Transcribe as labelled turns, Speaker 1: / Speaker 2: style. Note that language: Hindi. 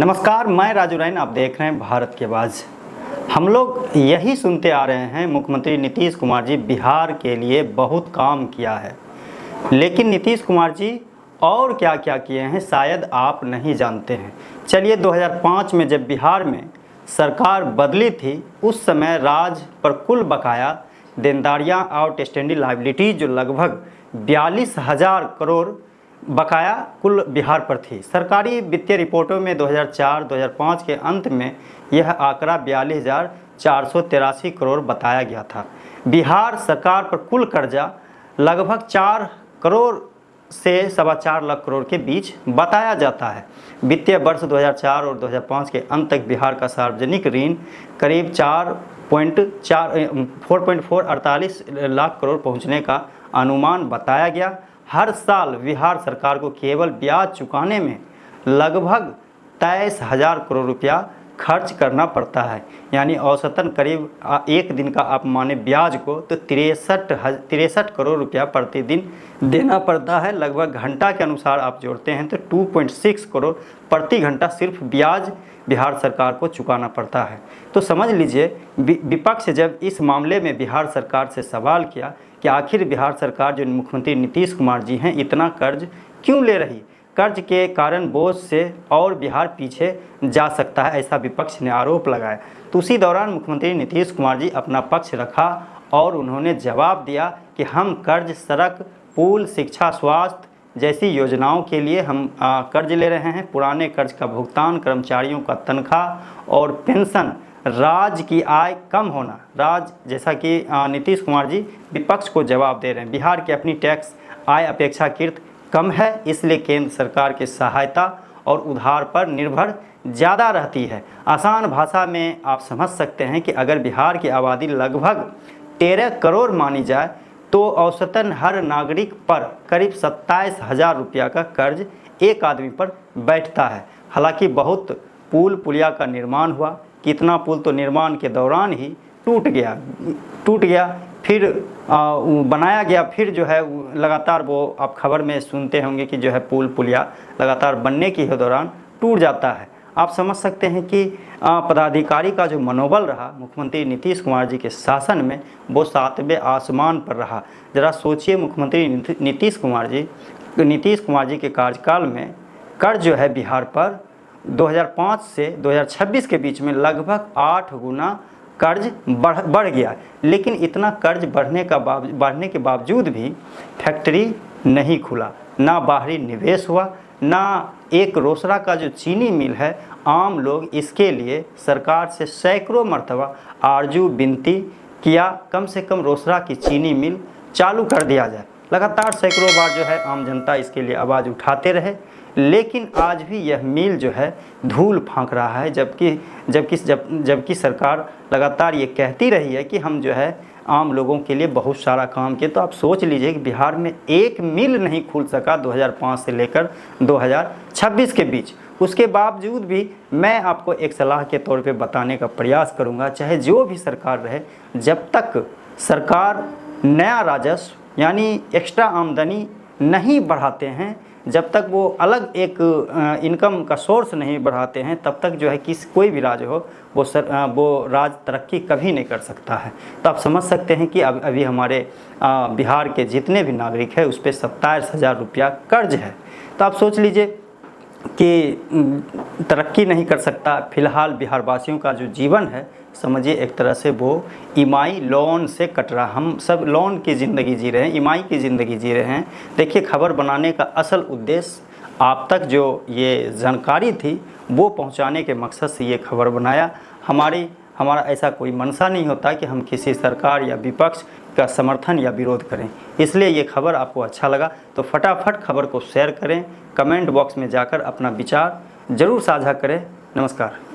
Speaker 1: नमस्कार, मैं राजू रैन। आप देख रहे हैं भारत की आवाज़। हम लोग यही सुनते आ रहे हैं, मुख्यमंत्री नीतीश कुमार जी बिहार के लिए बहुत काम किया है। लेकिन नीतीश कुमार जी और क्या क्या किए हैं शायद आप नहीं जानते हैं। चलिए, 2005 में जब बिहार में सरकार बदली थी, उस समय राज्य पर कुल बकाया देनदारियाँ आउटस्टैंडिंग लायबिलिटी जो लगभग 42,000 करोड़ बकाया कुल बिहार पर थी। सरकारी वित्तीय रिपोर्टों में 2004-2005 के अंत में यह आंकड़ा 42,483 करोड़ बताया गया था। बिहार सरकार पर कुल कर्जा लगभग 4 करोड़ से 4.25 लाख करोड़ के बीच बताया जाता है। वित्तीय वर्ष 2004 और 2005 के अंत तक बिहार का सार्वजनिक ऋण करीब 4.48 लाख करोड़ पहुंचने का अनुमान बताया गया। हर साल बिहार सरकार को केवल ब्याज चुकाने में लगभग 23,000 करोड़ रुपया खर्च करना पड़ता है। यानी औसतन करीब एक दिन का आप माने ब्याज को तो 63 करोड़ रुपया प्रतिदिन देना पड़ता है। लगभग घंटा के अनुसार आप जोड़ते हैं तो 2.6 करोड़ प्रति घंटा सिर्फ ब्याज बिहार सरकार को चुकाना पड़ता है। तो समझ लीजिए, विपक्ष जब इस मामले में बिहार सरकार से सवाल किया कि आखिर बिहार सरकार जो मुख्यमंत्री नीतीश कुमार जी हैं इतना कर्ज क्यों ले रही, कर्ज के कारण बोझ से और बिहार पीछे जा सकता है, ऐसा विपक्ष ने आरोप लगाया। तो उसी दौरान मुख्यमंत्री नीतीश कुमार जी अपना पक्ष रखा और उन्होंने जवाब दिया कि हम कर्ज सड़क, पुल, शिक्षा, स्वास्थ्य जैसी योजनाओं के लिए हम कर्ज ले रहे हैं। पुराने कर्ज का भुगतान, कर्मचारियों का तनख्वाह और पेंशन, राज्य की आय कम होना, जैसा कि नीतीश कुमार जी विपक्ष को जवाब दे रहे हैं। बिहार की अपनी टैक्स आय अपेक्षाकृत कम है, इसलिए केंद्र सरकार की सहायता और उधार पर निर्भर ज़्यादा रहती है। आसान भाषा में आप समझ सकते हैं कि अगर बिहार की आबादी लगभग 13 करोड़ मानी जाए तो औसतन हर नागरिक पर करीब 27,000 रुपया का कर्ज एक आदमी पर बैठता है। हालांकि बहुत पुल पुलिया का निर्माण हुआ, कितना पुल तो निर्माण के दौरान ही टूट गया, फिर बनाया गया, फिर जो है लगातार वो आप खबर में सुनते होंगे कि जो है पुल पुलिया लगातार बनने के दौरान टूट जाता है। आप समझ सकते हैं कि पदाधिकारी का जो मनोबल रहा मुख्यमंत्री नीतीश कुमार जी के शासन में, वो 7वें आसमान पर रहा। ज़रा सोचिए, मुख्यमंत्री नीतीश कुमार जी के कार्यकाल में कर्ज जो है बिहार पर 2005 से 2026 के बीच में लगभग 8 गुना कर्ज बढ़ गया। लेकिन इतना कर्ज बढ़ने के बावजूद भी फैक्ट्री नहीं खुला, ना बाहरी निवेश हुआ, ना एक रोसड़ा का जो चीनी मिल है, आम लोग इसके लिए सरकार से सैकड़ों मरतबा आरजू विनती किया, कम से कम रोसड़ा की चीनी मिल चालू कर दिया जाए। लगातार सैकड़ों बार जो है आम जनता इसके लिए आवाज़ उठाते रहे, लेकिन आज भी यह मिल जो है धूल फांक रहा है। जबकि सरकार लगातार ये कहती रही है कि हम जो है आम लोगों के लिए बहुत सारा काम किए। तो आप सोच लीजिए कि बिहार में एक मिल नहीं खुल सका 2005 से लेकर 2026 के बीच। उसके बावजूद भी मैं आपको एक सलाह के तौर पे बताने का प्रयास करूंगा, चाहे जो भी सरकार रहे, जब तक सरकार नया राजस्व यानी एक्स्ट्रा आमदनी नहीं बढ़ाते हैं, जब तक वो अलग एक इनकम का सोर्स नहीं बढ़ाते हैं, तब तक जो है कोई भी राज्य हो वो राज्य तरक्की कभी नहीं कर सकता है। तो आप समझ सकते हैं कि अभी हमारे बिहार के जितने भी नागरिक हैं उस पर 27,000 रुपया कर्ज है। तो आप सोच लीजिए कि तरक्की नहीं कर सकता। फिलहाल बिहार वासियों का जो जीवन है, समझिए एक तरह से वो ईएमआई लोन से कट रहा। हम सब लोन की ज़िंदगी जी रहे हैं, ईएमआई की ज़िंदगी जी रहे हैं। देखिए, खबर बनाने का असल उद्देश्य आप तक जो ये जानकारी थी वो पहुंचाने के मकसद से ये खबर बनाया। हमारा ऐसा कोई मंशा नहीं होता कि हम किसी सरकार या विपक्ष का समर्थन या विरोध करें। इसलिए ये खबर आपको अच्छा लगा तो फटाफट खबर को शेयर करें, कमेंट बॉक्स में जाकर अपना विचार ज़रूर साझा करें। नमस्कार।